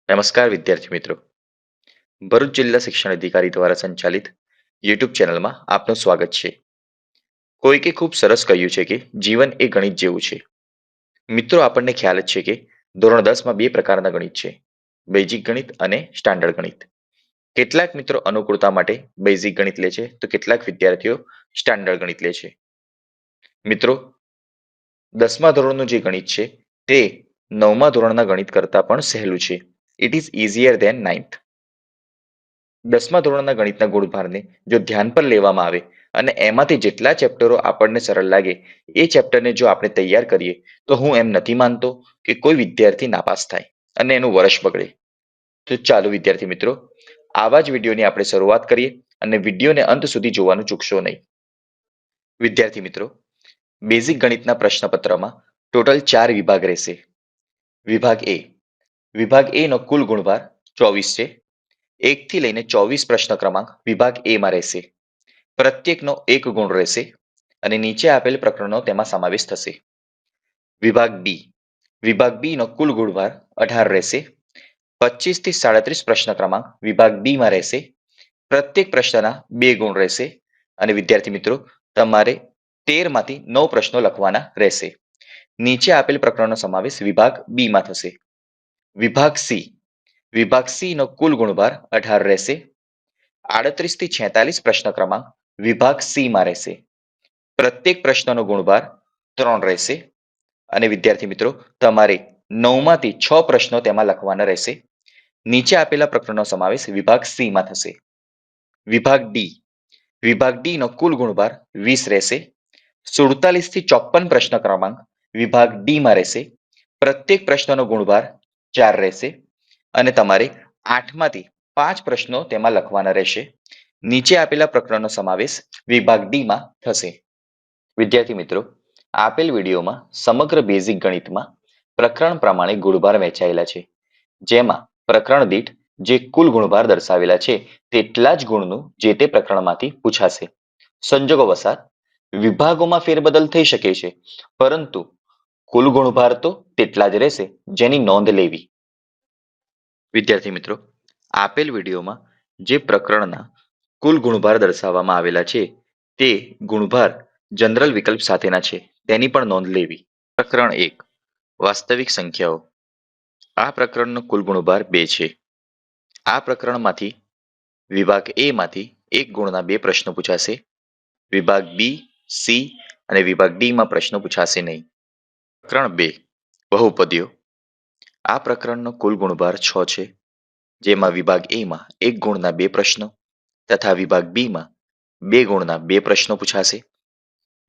નમસ્કાર વિદ્યાર્થી મિત્રો. ભરૂચ જિલ્લા શિક્ષણ અધિકારી દ્વારા સંચાલિત યુટ્યુબ ચેનલમાં આપનું સ્વાગત છે. કોઈકે ખૂબ સરસ કહ્યું છે કે જીવન એ ગણિત જેવું છે. મિત્રો, આપણને ખ્યાલ જ છે કે ધોરણ 10માં બે પ્રકારના ગણિત છે: બેઝિક ગણિત અને સ્ટાન્ડર્ડ ગણિત. કેટલાક મિત્રો અનુકૂળતા માટે બેઝિક ગણિત લે છે, તો કેટલાક વિદ્યાર્થીઓ સ્ટાન્ડર્ડ ગણિત લે છે. મિત્રો, 10મા ધોરણનું જે ગણિત છે તે 9મા ધોરણના ગણિત કરતાં પણ સહેલું છે. It is easier than 9th. 10મા ધોરણના ગણિતના ગુણભારને જો ધ્યાન પર લેવામાં આવે અને એમાંથી જેટલા ચેપ્ટરો આપણને સરળ લાગે એ ચેપ્ટરને જો આપણે તૈયાર કરીએ, તો હું એમ નથી માનતો કે કોઈ વિદ્યાર્થી નાપાસ થાય અને એનું વર્ષ બગડે. તો ચાલો વિદ્યાર્થી મિત્રો, આવા જ વિડીયોની આપણે શરૂઆત કરીએ અને વિડીયોને અંત સુધી જોવાનું ચૂકશો નહીં. વિદ્યાર્થી મિત્રો, બેઝિક ગણિતના પ્રશ્નપત્રમાં ટોટલ 4 વિભાગ રહેશે. વિભાગ એ. વિભાગ એ નો કુલ ગુણભાર 24 છે. 1 થી લઈને 24 પ્રશ્ન ક્રમાંક વિભાગ એ માં રહેશે. પ્રત્યેકનો 1 ગુણ રહેશે અને નીચે આપેલ પ્રકરણનો તેમાં સમાવેશ થશે. વિભાગ બી. વિભાગ બી નો કુલ ગુણભાર 18 રહેશે. 25 થી 37 પ્રશ્ન ક્રમાંક વિભાગ બી માં રહેશે. પ્રત્યેક પ્રશ્નના 2 ગુણ રહેશે અને વિદ્યાર્થી મિત્રો, તમારે 13 માંથી 9 પ્રશ્નો લખવાના રહેશે. નીચે આપેલ પ્રકરણનો સમાવેશ વિભાગ બી માં થશે. વિભાગ સી. વિભાગ સી નો કુલ ગુણભાર 18 રહેશે. 38 થી 46 પ્રશ્ન ક્રમાંક વિભાગ સી માં રહેશે. પ્રત્યેક પ્રશ્નનો ગુણભાર 3 રહેશે અને વિદ્યાર્થી મિત્રો, તમારે 9 માંથી 6 પ્રશ્નો તેમાં લખવાના રહેશે. નીચે આપેલા પ્રકરણનો સમાવેશ વિભાગ સી માં થશે. વિભાગ ડી. વિભાગ ડી નો કુલ ગુણભાર 20 રહેશે. 47 થી 54 પ્રશ્ન ક્રમાંક વિભાગ ડી માં રહેશે. પ્રત્યેક પ્રશ્નનો ગુણભાર 4 રહેશે અને તમારે 8 માંથી 5 પ્રશ્નો તેમાં લખવાના રહેશે. નીચે આપેલા પ્રકરણનો સમાવેશ વિભાગ ડી માં થશે. વિદ્યાર્થી મિત્રો, આપેલ વિડીયોમાં સમગ્ર બેઝિક ગણિતમાં પ્રકરણ પ્રમાણે ગુણભાર વહેંચાયેલા છે, જેમાં પ્રકરણ દીઠ જે કુલ ગુણભાર દર્શાવેલા છે તેટલા જ ગુણનું જે તે પ્રકરણમાંથી પૂછાશે. સંજોગવશાત વિભાગોમાં ફેરબદલ થઈ શકે છે, પરંતુ કુલ ગુણભાર તો તેટલા જ રહેશે, જેની નોંધ લેવી. વિદ્યાર્થી મિત્રો, આપેલ વિડીયોમાં જે પ્રકરણના કુલ ગુણભાર દર્શાવવામાં આવેલા છે તે ગુણભાર જનરલ વિકલ્પ સાથેના છે, તેની પણ નોંધ લેવી. પ્રકરણ 1. વાસ્તવિક સંખ્યાઓ. આ પ્રકરણનો કુલ ગુણભાર 2 છે. આ પ્રકરણમાંથી વિભાગ એ માંથી 1 ગુણના 2 પ્રશ્નો પૂછાશે. વિભાગ બી, સી અને વિભાગ ડી માં પ્રશ્નો પૂછાશે નહીં. પ્રકરણ 2. બહુપદીઓ. આ પ્રકરણનો કુલ ગુણભાર 6 છે, જેમાં વિભાગ એ માં 1 ગુણના 2 પ્રશ્નો તથા વિભાગ બી માં 2 ગુણના 2 પ્રશ્નો પૂછાશે.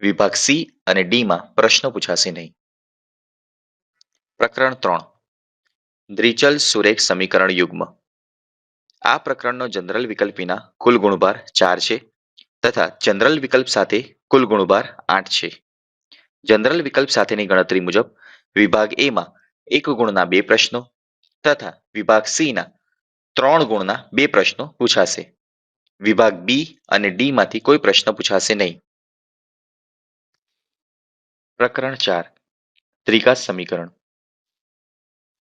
વિભાગ સી અને ડી માં પ્રશ્નો પૂછાશે નહીં. પ્રકરણ 3. દ્વિચલ સુરેખ સમીકરણ યુગ્મ. આ પ્રકરણનો જનરલ વિકલ્પ વિના કુલ ગુણભાર 4 છે તથા જનરલ વિકલ્પ સાથે કુલ ગુણભાર 8 છે. જનરલ વિકલ્પ સાથેની ગણતરી મુજબ વિભાગ એ માં 1 ગુણના 2 પ્રશ્નો તથા વિભાગ સી ના 3 ગુણના 2 પ્રશ્નો પૂછાશે. વિભાગ બી અને ડી માંથી કોઈ પ્રશ્ન પૂછાશે નહીં. પ્રકરણ 4. ત્રિઘાત સમીકરણ.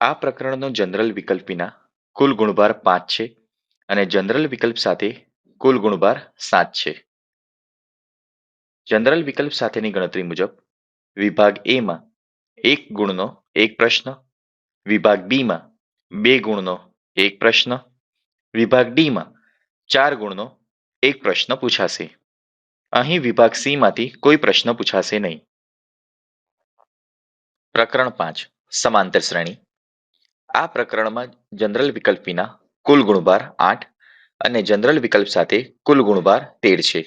આ પ્રકરણનો જનરલ વિકલ્પ વિના કુલ ગુણભાર 5 છે અને જનરલ વિકલ્પ સાથે કુલ ગુણભાર 7 છે. જનરલ વિકલ્પ સાથેની ગણતરી મુજબ વિભાગ એ માં 1 ગુણનો 1 પ્રશ્ન, વિભાગ બી માં 2 ગુણનો 1 પ્રશ્ન, વિભાગ ડી માં 4 ગુણનો 1 પ્રશ્ન પૂછાશે. અહીં વિભાગ સી માંથી કોઈ પ્રશ્ન પૂછાશે નહીં. પ્રકરણ 5. સમાંતર શ્રેણી. આ પ્રકરણમાં જનરલ વિકલ્પ વિના કુલ ગુણભાર 8 અને જનરલ વિકલ્પ સાથે કુલ ગુણભાર 13 છે.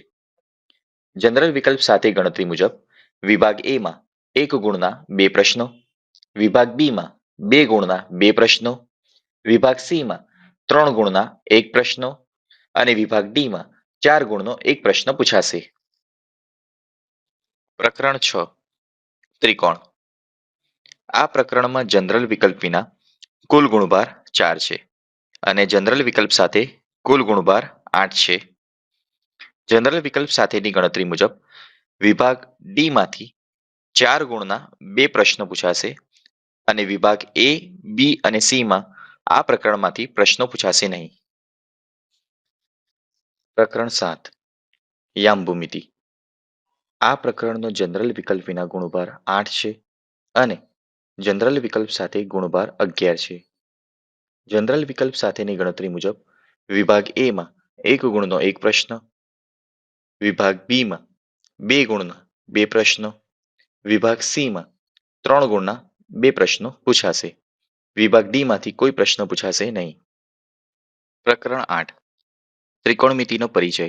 જનરલ વિકલ્પ સાથે ગણતરી મુજબ વિભાગ એ માં 1 ગુણના 2 પ્રશ્નો, વિભાગ બી માં 2 ગુણના 2 પ્રશ્નો, વિભાગ સી માં 3 ગુણના 1 પ્રશ્નો અને વિભાગ ડી માં 4 ગુણનો 1 પ્રશ્ન પૂછાશે. પ્રકરણ 6. ત્રિકોણ. આ પ્રકરણમાં જનરલ વિકલ્પ વિના કુલ ગુણભાર 4 છે અને જનરલ વિકલ્પ સાથે કુલ ગુણભાર 8 છે. જનરલ વિકલ્પ સાથેની ગણતરી મુજબ વિભાગ ડી માંથી 4 ગુણના 2 પ્રશ્નો પૂછાશે અને વિભાગ એ, બી અને સી માં આ પ્રકરણમાંથી પ્રશ્નો પૂછાશે નહીં. પ્રકરણ 7 યામ ભૂમિતિ. આ પ્રકરણનો જનરલ વિકલ્પ વિના ગુણભાર 8 છે અને જનરલ વિકલ્પ સાથે ગુણભાર 11 છે. જનરલ વિકલ્પ સાથેની ગણતરી મુજબ વિભાગ એ માં 1 ગુણનો 1 પ્રશ્ન, વિભાગ બી માં 2 ગુણના 2 પ્રશ્નો, વિભાગ સી માં 3 ગુણના 2 પ્રશ્નો પૂછાશે. વિભાગ ડી માંથી કોઈ પ્રશ્ન પૂછાશે નહીં. પ્રકરણ 8 ત્રિકોણમિતિનો પરિચય.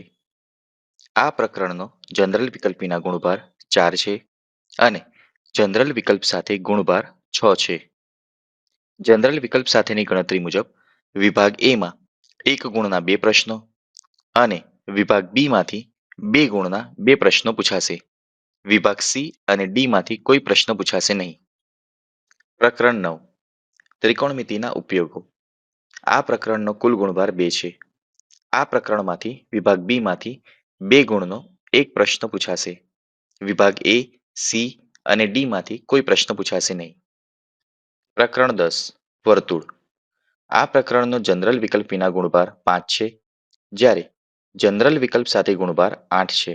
આ પ્રકરણનો જનરલ વિકલ્પ વિના ગુણભાર 4 છે અને જનરલ વિકલ્પ સાથે ગુણભાર 6 છે. જનરલ વિકલ્પ સાથેની ગણતરી મુજબ વિભાગ એ માં 1 ગુણના 2 પ્રશ્નો અને વિભાગ બી માંથી 2 ગુણના 2 પ્રશ્નો પૂછાશે. વિભાગ સી અને ડી માંથી કોઈ પ્રશ્ન પૂછાશે નહીં. પ્રકરણ 9 ત્રિકોણમિતિના ઉપયોગો. આ પ્રકરણનો કુલ ગુણભાર 2 છે. આ પ્રકરણમાંથી વિભાગ બી માંથી 2 ગુણનો 1 પ્રશ્ન પૂછાશે. વિભાગ એ, સી અને ડી માંથી કોઈ પ્રશ્ન પૂછાશે નહીં. પ્રકરણ 10 વર્તુળ. આ પ્રકરણનો જનરલ વિકલ્પ વિના ગુણભાર 5 છે, જ્યારે જનરલ વિકલ્પ સાથે ગુણભાર 8 છે.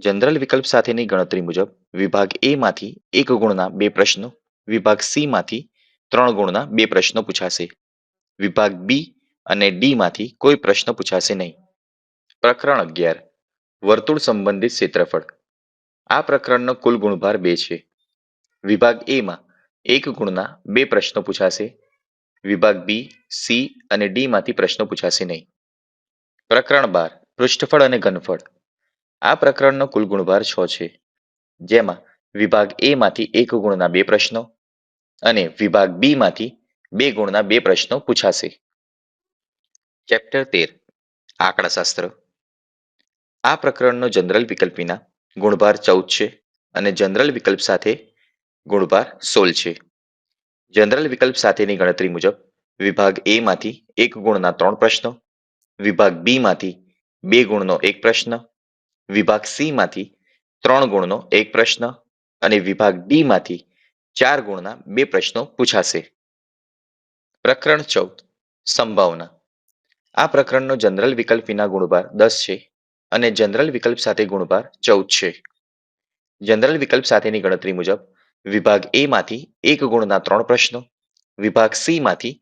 જનરલ વિકલ્પ સાથેની ગણતરી મુજબ વિભાગ એ માંથી 1 ગુણના 2 પ્રશ્નો, વિભાગ સી માંથી 3 ગુણના 2 પ્રશ્નો પૂછાશે. વિભાગ બી અને ડી માંથી કોઈ પ્રશ્ન પૂછાશે નહીં. પ્રકરણ 11 વર્તુળ સંબંધિત ક્ષેત્રફળ. આ પ્રકરણનો કુલ ગુણભાર 2 છે. વિભાગ એ માં 1 ગુણના 2 પ્રશ્નો પૂછાશે. વિભાગ બી, સી અને ડી માંથી પ્રશ્નો પૂછાશે નહીં. પ્રકરણ 12 પૃષ્ઠફળ અને ઘનફળ. આ પ્રકરણનો કુલ ગુણભાર 6 છે, જેમાં વિભાગ એ માંથી 1 ગુણના 2 પ્રશ્નો અને વિભાગ બી માંથી 2 ગુણના 2 પ્રશ્નો પૂછાશે. ચેપ્ટર 13 આંકડાશાસ્ત્ર. આ પ્રકરણનો જનરલ વિકલ્પ વિના ગુણભાર 14 છે અને જનરલ વિકલ્પ સાથે ગુણભાર 16 છે. જનરલ વિકલ્પ સાથેની ગણતરી મુજબ વિભાગ એ માંથી 1 ગુણના 3 પ્રશ્નો, વિભાગ બી માંથી 2 ગુણનો 1 પ્રશ્ન, વિભાગ સી માંથી 3 ગુણનો 1 પ્રશ્ન અને વિભાગ ડી માંથી 4 ગુણના 2 પ્રશ્નો પૂછાશે. પ્રકરણ 14 સંભાવના. આ પ્રકરણનો જનરલ વિકલ્પ વિના ગુણભાર 10 છે અને જનરલ વિકલ્પ સાથે ગુણભાર 14 છે. જનરલ વિકલ્પ સાથેની ગણતરી મુજબ વિભાગ એ માંથી 1 ગુણના 3 પ્રશ્નો, વિભાગ સી માંથી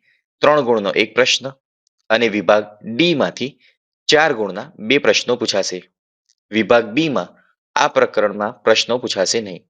3 ગુણનો 1 પ્રશ્ન અને વિભાગ ડી માંથી 4 ગુણના 2 પ્રશ્નો પૂછાશે. વિભાગ બી માં આ પ્રકરણમાં પ્રશ્નો પૂછાશે નહીં.